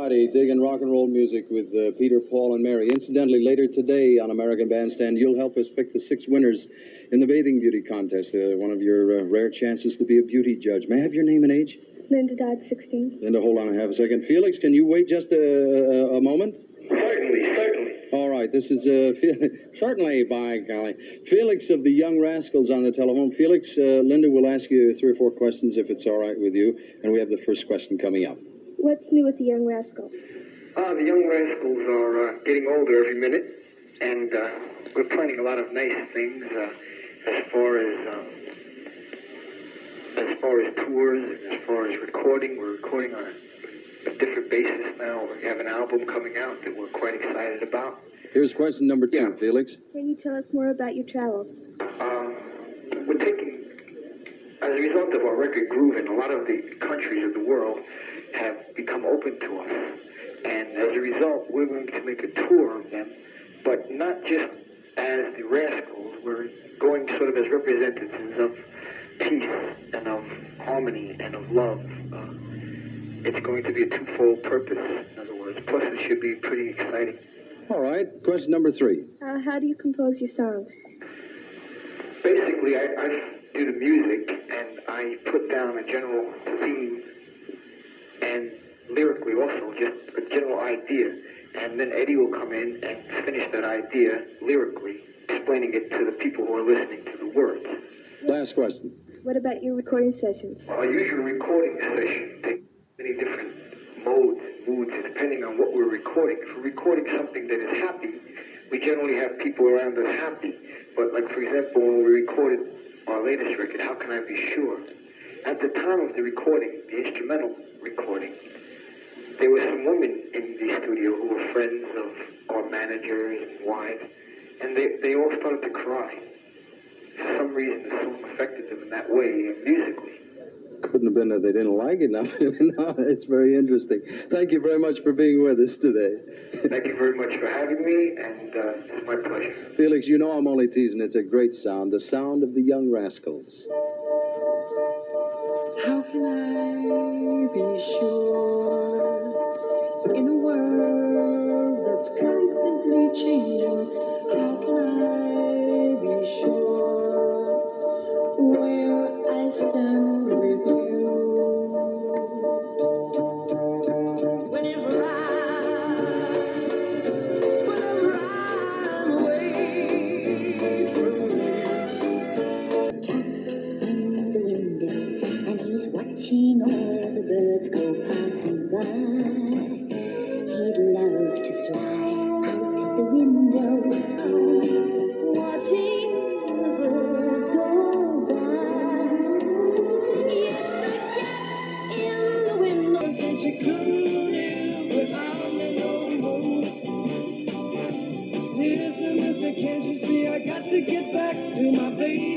Friday, digging rock and roll music with Peter, Paul, and Mary. Incidentally, later today on American Bandstand, you'll help us pick the 6 winners in the Bathing Beauty Contest, one of your rare chances to be a beauty judge. May I have your name and age? Linda Dodd, 16. Linda, hold on half a second. Felix, can you wait just a moment? Certainly. All right, this is, certainly, by golly. Felix of the Young Rascals on the telephone. Felix, Linda will ask you 3 or 4 questions if it's all right with you, and we have the first question coming up. What's new with the Young Rascals? The Young Rascals are getting older every minute, and we're planning a lot of nice things as far as tours, as far as recording. We're recording on a different basis now. We have an album coming out that we're quite excited about. Here's question number 2, Yeah. Felix. Can you tell us more about your travels? We're taking, as a result of our record grooving, a lot of the countries of the world have become open to us. And as a result, we're going to make a tour of them, but not just as the Rascals. We're going sort of as representatives of peace and of harmony and of love. It's going to be a twofold purpose, in other words. Plus, it should be pretty exciting. All right, question number 3. How do you compose your songs? Basically, I do the music, and I put down a general theme, and lyrically also, just a general idea. And then Eddie will come in and finish that idea lyrically, explaining it to the people who are listening to the words. Last question. What about your recording sessions? Our usual recording session takes many different modes and moods, depending on what we're recording. If we're recording something that is happy, we generally have people around us happy. But like, for example, when we recorded our latest record, How Can I Be Sure? At the time of the recording, the instrumental recording, there were some women in the studio who were friends of our managers and wives, and they all started to cry. For some reason, the song affected them in that way, musically. Couldn't have been that they didn't like it. No, it's very interesting. Thank you very much for being with us today. Thank you very much for having me, and it's my pleasure. Felix, you know I'm only teasing. It's a great sound, the sound of the Young Rascals. How can I be sure in a world that's constantly changing? How can I be sure where I stand with you? Whenever I'm away from you. Cat in the window, and he's watching all the birds go passing by. He'd love to fly out the window, watching the birds go by. Yes, the cat in the window. And she couldn't live without me no more. Listen, mister, can't you see I got to get back to my baby?